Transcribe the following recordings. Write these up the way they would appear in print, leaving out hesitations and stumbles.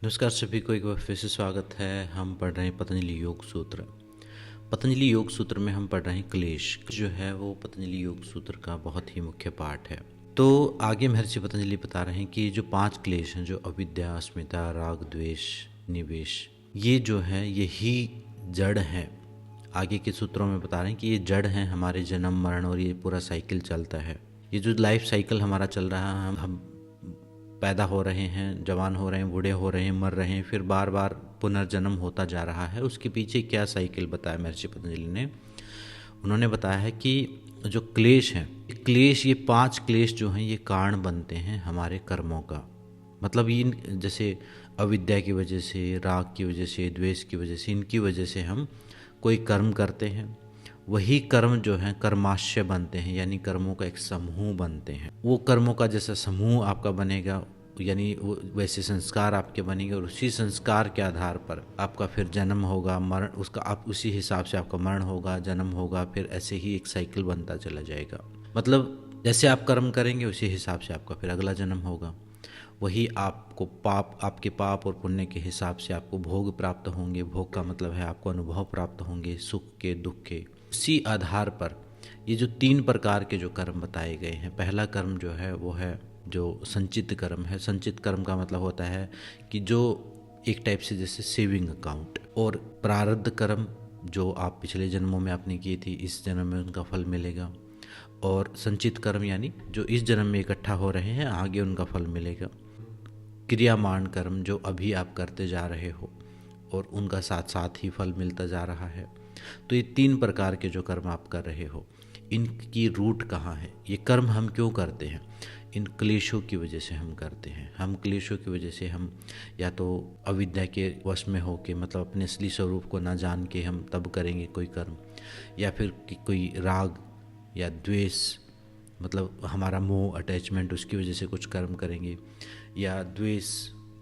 नमस्कार सभी को, एक बार फिर से स्वागत है। हम पढ़ रहे हैं पतंजलि योग सूत्र। पतंजलि योग सूत्र में हम पढ़ रहे हैं क्लेश जो है वो पतंजलि योग सूत्र का बहुत ही मुख्य पार्ट है। तो आगे महर्षि पतंजलि बता रहे हैं कि जो 5 क्लेश हैं, जो अविद्या, अस्मिता, राग, द्वेष, निवेश, ये जो है यही जड़ है। आगे के सूत्रों में बता रहे हैं कि ये जड़ हैं हमारे जन्म मरण और ये पूरा साइकिल चलता है। ये जो लाइफ साइकिल हमारा चल रहा है, हम पैदा हो रहे हैं, जवान हो रहे हैं, बूढ़े हो रहे हैं, मर रहे हैं, फिर बार बार पुनर्जन्म होता जा रहा है। उसके पीछे क्या साइकिल बताया महर्षि पतंजलि ने? उन्होंने बताया है कि जो क्लेश हैं, क्लेश, ये 5 क्लेश जो हैं ये कारण बनते हैं हमारे कर्मों का। मतलब इन जैसे अविद्या की वजह से, राग की वजह से, द्वेष की वजह से, इनकी वजह से हम कोई कर्म करते हैं। वही कर्म जो है कर्माशय बनते हैं, यानी कर्मों का एक समूह बनते हैं। वो कर्मों का जैसा समूह आपका बनेगा, यानी वैसे संस्कार आपके बनेंगे, और उसी संस्कार के आधार पर आपका फिर जन्म होगा, मरण, उसका आप उसी हिसाब से आपका मरण होगा, जन्म होगा, फिर ऐसे ही एक साइकिल बनता चला जाएगा। मतलब जैसे आप कर्म करेंगे उसी हिसाब से आपका फिर अगला जन्म होगा। वही आपको आपके पाप और पुण्य के हिसाब से आपको भोग प्राप्त होंगे। भोग का मतलब है आपको अनुभव प्राप्त होंगे, सुख के, दुख के। उसी आधार पर ये जो 3 प्रकार के जो कर्म बताए गए हैं, पहला कर्म जो है वो है जो संचित कर्म है। संचित कर्म का मतलब होता है कि जो एक टाइप से जैसे सेविंग अकाउंट। और प्रारब्ध कर्म जो आप पिछले जन्मों में आपने की थी, इस जन्म में उनका फल मिलेगा। और संचित कर्म यानी जो इस जन्म में इकट्ठा हो रहे हैं, आगे उनका फल मिलेगा। क्रियामान कर्म जो अभी आप करते जा रहे हो और उनका साथ साथ ही फल मिलता जा रहा है। तो ये 3 प्रकार के जो कर्म आप कर रहे हो, इनकी रूट कहाँ है? ये कर्म हम क्यों करते हैं? इन क्लेशों की वजह से हम करते हैं। हम क्लेशों की वजह से हम या तो अविद्या के वश में होके, मतलब अपने असली स्वरूप को ना जान के हम तब करेंगे कोई कर्म, या फिर कोई राग या द्वेष, मतलब हमारा मोह, अटैचमेंट, उसकी वजह से कुछ कर्म करेंगे, या द्वेष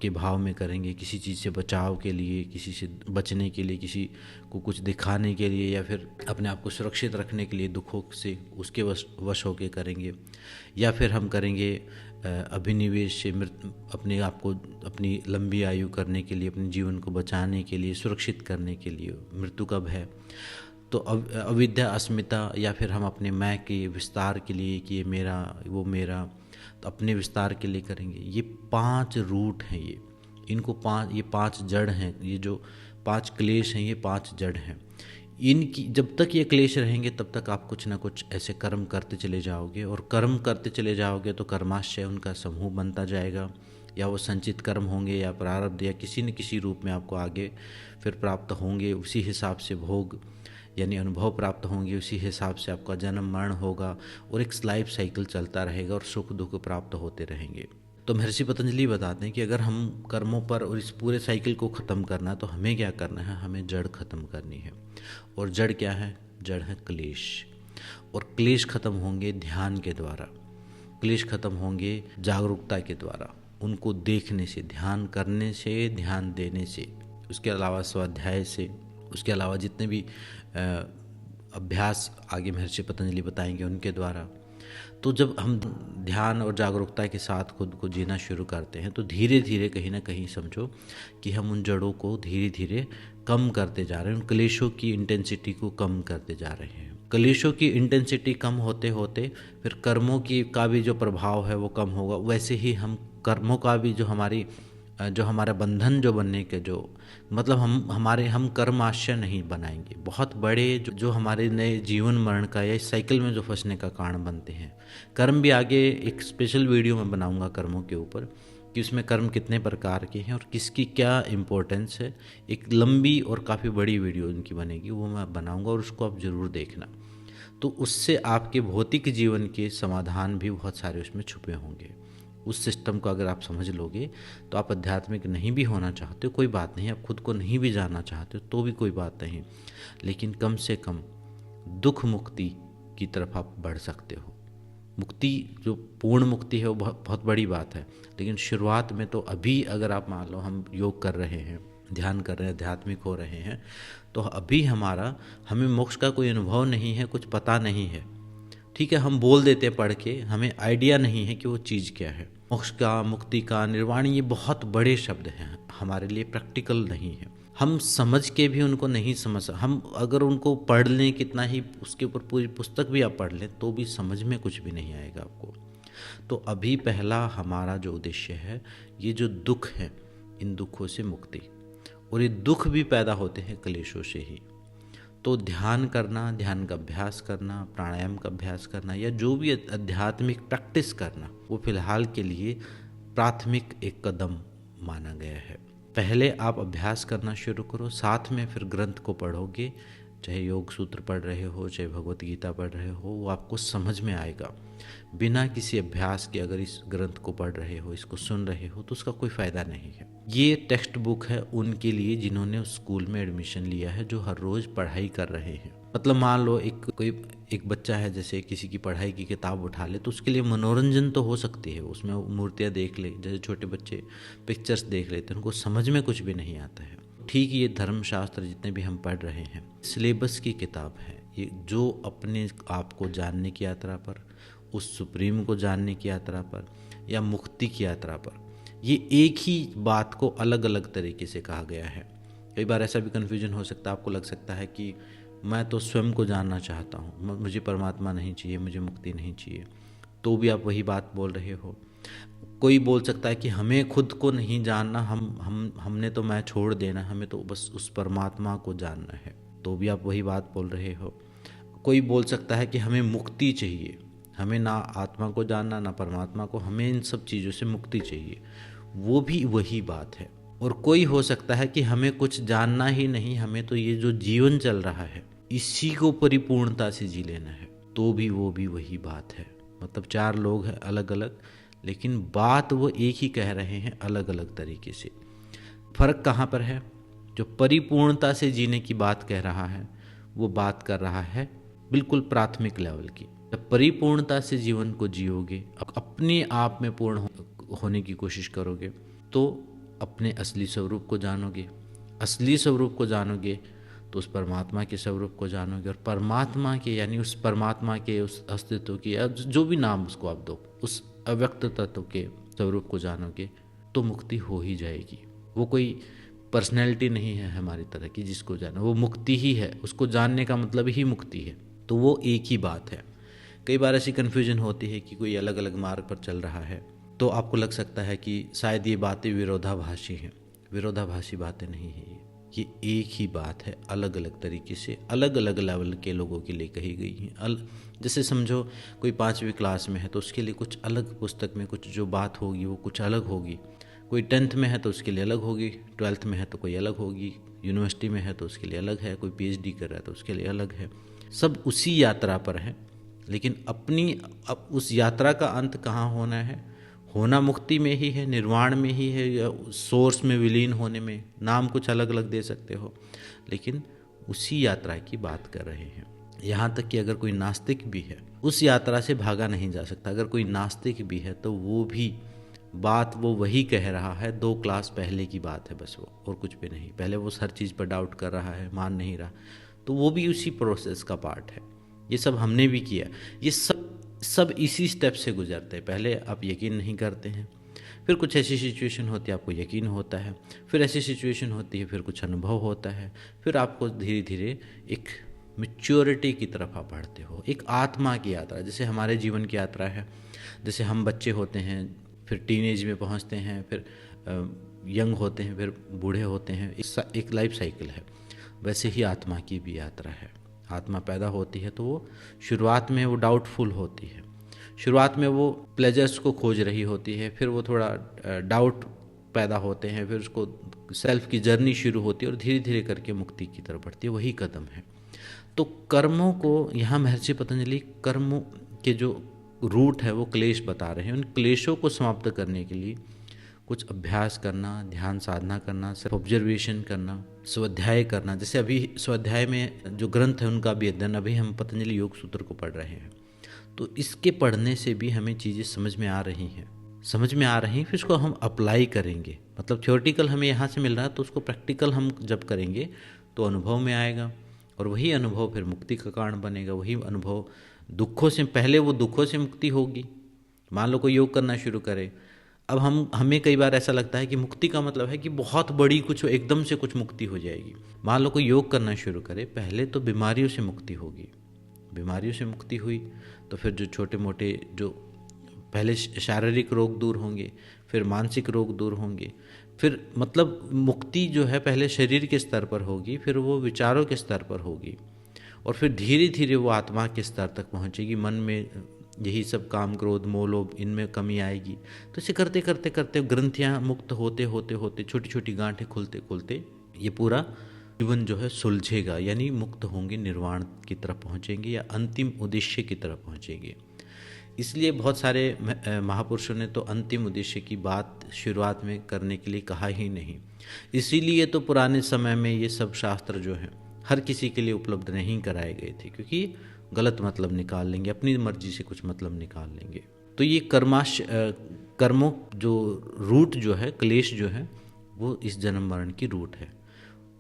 के भाव में करेंगे, किसी चीज़ से बचाव के लिए, किसी से बचने के लिए, किसी को कुछ दिखाने के लिए, या फिर अपने आप को सुरक्षित रखने के लिए दुखों से उसके वश होके करेंगे। या फिर हम करेंगे अभिनिवेश से, अपने आप को अपनी लंबी आयु करने के लिए, अपने जीवन को बचाने के लिए, सुरक्षित करने के लिए, मृत्यु का भय। तो अविद्या, अस्मिता, या फिर हम अपने मैं के विस्तार के लिए कि ये मेरा, वो मेरा, तो अपने विस्तार के लिए करेंगे। ये 5 रूट हैं। ये 5 जड़ हैं। ये जो 5 क्लेश हैं, ये 5 जड़ हैं। इनकी जब तक ये क्लेश रहेंगे तब तक आप कुछ ना कुछ ऐसे कर्म करते चले जाओगे, और कर्म करते चले जाओगे तो कर्माशय उनका समूह बनता जाएगा। या वो संचित कर्म होंगे, या प्रारब्ध, या किसी न किसी रूप में आपको आगे फिर प्राप्त होंगे। उसी हिसाब से भोग यानी अनुभव प्राप्त होंगे, उसी हिसाब से आपका जन्म मरण होगा, और एक लाइफ साइकिल चलता रहेगा और सुख दुख प्राप्त होते रहेंगे। तो महर्षि पतंजलि बताते हैं कि अगर हम कर्मों पर और इस पूरे साइकिल को ख़त्म करना है तो हमें क्या करना है? हमें जड़ ख़त्म करनी है। और जड़ क्या है? जड़ है क्लेश। और क्लेश ख़त्म होंगे ध्यान के द्वारा, क्लेश ख़त्म होंगे जागरूकता के द्वारा, उनको देखने से, ध्यान करने से, ध्यान देने से, उसके अलावा स्वाध्याय से, उसके अलावा जितने भी अभ्यास आगे महर्षि पतंजलि बताएंगे उनके द्वारा। तो जब हम ध्यान और जागरूकता के साथ खुद को जीना शुरू करते हैं तो धीरे धीरे कहीं ना कहीं समझो कि हम उन जड़ों को धीरे धीरे कम करते जा रहे हैं, उन क्लेशों की इंटेंसिटी को कम करते जा रहे हैं। क्लेशों की इंटेंसिटी कम होते होते फिर कर्मों की का भी जो प्रभाव है वो कम होगा। वैसे ही हम कर्मों का भी जो हमारा बंधन जो बनने के जो मतलब हम कर्माशय नहीं बनाएंगे। बहुत बड़े जो हमारे नए जीवन मरण का या इस साइकिल में जो फंसने का कारण बनते हैं। कर्म भी आगे एक स्पेशल वीडियो में बनाऊंगा कर्मों के ऊपर, कि उसमें कर्म कितने प्रकार के हैं और किसकी क्या इम्पोर्टेंस है। एक लंबी और काफ़ी बड़ी वीडियो उनकी बनेगी, वो मैं बनाऊंगा, और उसको आप ज़रूर देखना। तो उससे आपके भौतिक जीवन के समाधान भी बहुत सारे उसमें छुपे होंगे। उस सिस्टम को अगर आप समझ लोगे तो आप आध्यात्मिक नहीं भी होना चाहते हो कोई बात नहीं, आप खुद को नहीं भी जानना चाहते हो तो भी कोई बात नहीं, लेकिन कम से कम दुख मुक्ति की तरफ आप बढ़ सकते हो। मुक्ति जो पूर्ण मुक्ति है वो बहुत बड़ी बात है, लेकिन शुरुआत में तो अभी अगर आप मान लो हम योग कर रहे हैं, ध्यान कर रहे हैं, आध्यात्मिक हो रहे हैं, तो अभी हमें मोक्ष का कोई अनुभव नहीं है, कुछ पता नहीं है। ठीक है, हम बोल देते हैं पढ़ के, हमें आइडिया नहीं है कि वो चीज़ क्या है। मोक्ष का, मुक्ति का, निर्वाण, ये बहुत बड़े शब्द हैं, हमारे लिए प्रैक्टिकल नहीं है। हम समझ के भी उनको नहीं समझ, हम अगर उनको पढ़ लें, कितना ही उसके ऊपर पूरी पुस्तक भी आप पढ़ लें तो भी समझ में कुछ भी नहीं आएगा आपको। तो अभी पहला हमारा जो उद्देश्य है, ये जो दुख है, इन दुखों से मुक्ति, और ये दुख भी पैदा होते हैं क्लेशों से ही। तो ध्यान करना, ध्यान का अभ्यास करना, प्राणायाम का अभ्यास करना, या जो भी आध्यात्मिक प्रैक्टिस करना, वो फिलहाल के लिए प्राथमिक एक कदम माना गया है। पहले आप अभ्यास करना शुरू करो, साथ में फिर ग्रंथ को पढ़ोगे, चाहे योग सूत्र पढ़ रहे हो, चाहे भगवत गीता पढ़ रहे हो, वो आपको समझ में आएगा। बिना किसी अभ्यास के अगर इस ग्रंथ को पढ़ रहे हो, इसको सुन रहे हो, तो उसका कोई फ़ायदा नहीं है। ये टेक्स्ट बुक है उनके लिए जिन्होंने उस स्कूल में एडमिशन लिया है, जो हर रोज़ पढ़ाई कर रहे हैं। मतलब मान लो एक बच्चा है, जैसे किसी की पढ़ाई की किताब उठा ले, तो उसके लिए मनोरंजन तो हो सकती है, उसमें मूर्तियाँ देख ले, जैसे छोटे बच्चे पिक्चर्स देख लेते हैं, उनको समझ में कुछ भी नहीं आता है। ठीक ये धर्मशास्त्र जितने भी हम पढ़ रहे हैं, सिलेबस की किताब है ये, जो अपने आप को जानने की यात्रा पर, उस सुप्रीम को जानने की यात्रा पर, या मुक्ति की यात्रा पर, ये एक ही बात को अलग अलग तरीके से कहा गया है। कई बार ऐसा भी कन्फ्यूजन हो सकता है, आपको लग सकता है कि मैं तो स्वयं को जानना चाहता हूँ, मुझे परमात्मा नहीं चाहिए, मुझे मुक्ति नहीं चाहिए, तो भी आप वही बात बोल रहे हो। कोई बोल सकता है कि हमें खुद को नहीं जानना, हमने तो मैं छोड़ देना, हमें तो बस उस परमात्मा को जानना है, तो भी आप वही बात बोल रहे हो। कोई बोल सकता है कि हमें मुक्ति चाहिए, हमें ना आत्मा को जानना ना परमात्मा को, हमें इन सब चीज़ों से मुक्ति चाहिए, वो भी वही बात है। और कोई हो सकता है कि हमें कुछ जानना ही नहीं, हमें तो ये जो जीवन चल रहा है इसी को परिपूर्णता से जी लेना है, तो भी वो भी वही बात है। मतलब चार लोग हैं अलग अलग, लेकिन बात वो एक ही कह रहे हैं अलग अलग तरीके से। फर्क कहाँ पर है? जो परिपूर्णता से जीने की बात कह रहा है, वो बात कर रहा है बिल्कुल प्राथमिक लेवल की। जब परिपूर्णता से जीवन को जियोगे, अपने आप में पूर्ण होने की कोशिश करोगे, तो अपने असली स्वरूप को जानोगे। असली स्वरूप को जानोगे तो उस परमात्मा के स्वरूप को जानोगे, और परमात्मा के यानी उस परमात्मा के उस अस्तित्व की, जो भी नाम उसको आप दो, उस अव्यक्त तत्व के स्वरूप को जानोगे तो मुक्ति हो ही जाएगी। वो कोई पर्सनैलिटी नहीं है हमारी तरह की जिसको जाना, वो मुक्ति ही है, उसको जानने का मतलब ही मुक्ति है। तो वो एक ही बात है। कई बार ऐसी कन्फ्यूजन होती है कि कोई अलग अलग मार्ग पर चल रहा है, तो आपको लग सकता है कि शायद ये बातें विरोधाभासी हैं। विरोधाभासी बातें नहीं है, ये एक ही बात है, अलग अलग तरीके से अलग अलग लेवल के लोगों के लिए कही गई है। जैसे समझो कोई 5वीं क्लास में है तो उसके लिए कुछ अलग, पुस्तक में कुछ जो बात होगी वो कुछ अलग होगी। कोई 10th में है तो उसके लिए अलग होगी, 12th में है तो कोई अलग होगी, यूनिवर्सिटी में है तो उसके लिए अलग है, कोई PhD कर रहा है तो उसके लिए अलग है। सब उसी यात्रा पर है, लेकिन अब उस यात्रा का अंत कहाँ होना है? होना मुक्ति में ही है, निर्वाण में ही है, या सोर्स में विलीन होने में। नाम कुछ अलग अलग दे सकते हो, लेकिन उसी यात्रा की बात कर रहे हैं। यहाँ तक कि अगर कोई नास्तिक भी है, उस यात्रा से भागा नहीं जा सकता। अगर कोई नास्तिक भी है तो वो भी बात वो वही कह रहा है, 2 क्लास पहले की बात है बस वो, और कुछ भी नहीं। पहले वो हर चीज़ पर डाउट कर रहा है, मान नहीं रहा, तो वो भी उसी प्रोसेस का पार्ट है। ये सब हमने भी किया, ये सब इसी स्टेप से गुजरते हैं। पहले आप यकीन नहीं करते हैं, फिर कुछ ऐसी सिचुएशन होती है आपको यकीन होता है, फिर ऐसी सिचुएशन होती है फिर कुछ अनुभव होता है, फिर आपको धीरे धीरे एक मैच्योरिटी की तरफ आप बढ़ते हो, एक आत्मा की यात्रा। जैसे हमारे जीवन की यात्रा है, जैसे हम बच्चे होते हैं, फिर टीनेज में पहुंचते हैं, फिर यंग होते हैं, फिर बूढ़े होते हैं, एक लाइफ साइकिल है। वैसे ही आत्मा की भी यात्रा है। आत्मा पैदा होती है तो वो शुरुआत में वो डाउटफुल होती है, शुरुआत में वो प्लेजर्स को खोज रही होती है, फिर वो थोड़ा डाउट पैदा होते हैं, फिर उसको सेल्फ की जर्नी शुरू होती है और धीरे धीरे करके मुक्ति की तरफ बढ़ती है। वही कदम है। तो कर्मों को यहाँ महर्षि पतंजलि कर्मों के जो रूट है वो क्लेश बता रहे हैं। उन क्लेशों को समाप्त करने के लिए कुछ अभ्यास करना, ध्यान साधना करना, सेल्फ ऑब्जर्वेशन करना, स्वाध्याय करना। जैसे अभी स्वाध्याय में जो ग्रंथ है उनका भी अध्ययन, अभी हम पतंजलि योग सूत्र को पढ़ रहे हैं, तो इसके पढ़ने से भी हमें चीज़ें समझ में आ रही हैं, फिर उसको हम अप्लाई करेंगे। मतलब थ्योरेटिकल हमें यहाँ से मिल रहा है, तो उसको प्रैक्टिकल हम जब करेंगे तो अनुभव में आएगा, और वही अनुभव फिर मुक्ति का कारण बनेगा। वही अनुभव दुखों से, पहले वो दुखों से मुक्ति होगी। मान लो कोई योग करना शुरू करे अब हमें कई बार ऐसा लगता है कि मुक्ति का मतलब है कि बहुत बड़ी कुछ एकदम से कुछ मुक्ति हो जाएगी। मान लो कोई योग करना शुरू करे, पहले तो बीमारियों से मुक्ति होगी, बीमारियों से मुक्ति हुई तो फिर जो छोटे मोटे जो पहले शारीरिक रोग दूर होंगे, फिर मानसिक रोग दूर होंगे, फिर मतलब मुक्ति जो है पहले शरीर के स्तर पर होगी, फिर वो विचारों के स्तर पर होगी, और फिर धीरे धीरे वो आत्मा के स्तर तक पहुँचेगी। मन में यही सब काम क्रोध मोह लोभ इनमें कमी आएगी। तो इसे करते करते करते ग्रंथियाँ मुक्त होते होते होते छोटी छोटी गांठें खुलते खुलते ये पूरा जीवन जो है सुलझेगा, यानी मुक्त होंगे, निर्वाण की तरफ पहुँचेंगे या अंतिम उद्देश्य की तरफ पहुँचेंगे। इसलिए बहुत सारे महापुरुषों ने तो अंतिम उद्देश्य की बात शुरुआत में करने के लिए कहा ही नहीं। इसीलिए तो पुराने समय में ये सब शास्त्र जो हैं हर किसी के लिए उपलब्ध नहीं कराए गए थे, क्योंकि गलत मतलब निकाल लेंगे, अपनी मर्जी से कुछ मतलब निकाल लेंगे। तो ये कर्मों जो रूट जो है, क्लेश जो है, वो इस जन्म मरण की रूट है।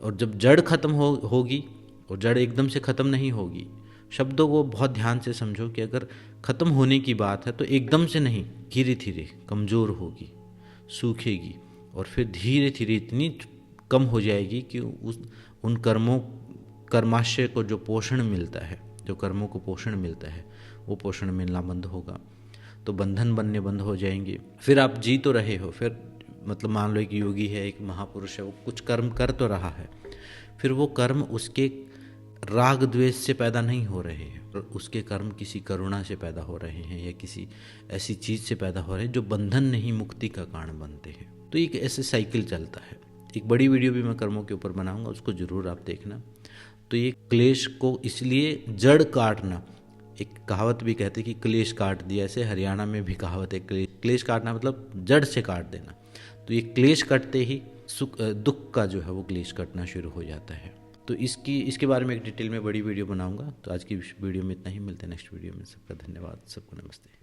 और जब जड़ खत्म होगी, और जड़ एकदम से ख़त्म नहीं होगी, शब्दों को बहुत ध्यान से समझो कि अगर ख़त्म होने की बात है तो एकदम से नहीं, धीरे धीरे कमज़ोर होगी, सूखेगी, और फिर धीरे धीरे इतनी कम हो जाएगी कि उन कर्माशय को जो पोषण मिलता है, जो कर्मों को पोषण मिलता है, वो पोषण मिलना बंद होगा, तो बंधन बनने बंद हो जाएंगे। फिर आप जी तो रहे हो, फिर मतलब मान लो एक योगी है, एक महापुरुष है, वो कुछ कर्म कर तो रहा है, फिर वो कर्म उसके राग द्वेष से पैदा नहीं हो रहे हैं, और उसके कर्म किसी करुणा से पैदा हो रहे हैं या किसी ऐसी चीज़ से पैदा हो रहे हैं जो बंधन नहीं मुक्ति का कारण बनते हैं। तो एक ऐसे साइकिल चलता है। एक बड़ी वीडियो भी मैं कर्मों के ऊपर बनाऊंगा, उसको ज़रूर आप देखना। तो ये क्लेश को इसलिए जड़ काटना, एक कहावत भी कहते हैं कि क्लेश काट दिया, ऐसे हरियाणा में भी कहावत है, क्लेश काटना मतलब जड़ से काट देना। तो ये क्लेश कटते ही दुख का जो है वो क्लेश कटना शुरू हो जाता है। तो इसके बारे में एक डिटेल में बड़ी वीडियो बनाऊंगा। तो आज की वीडियो में इतना ही, मिलते हैं नेक्स्ट वीडियो में। सबका धन्यवाद, सबको नमस्ते।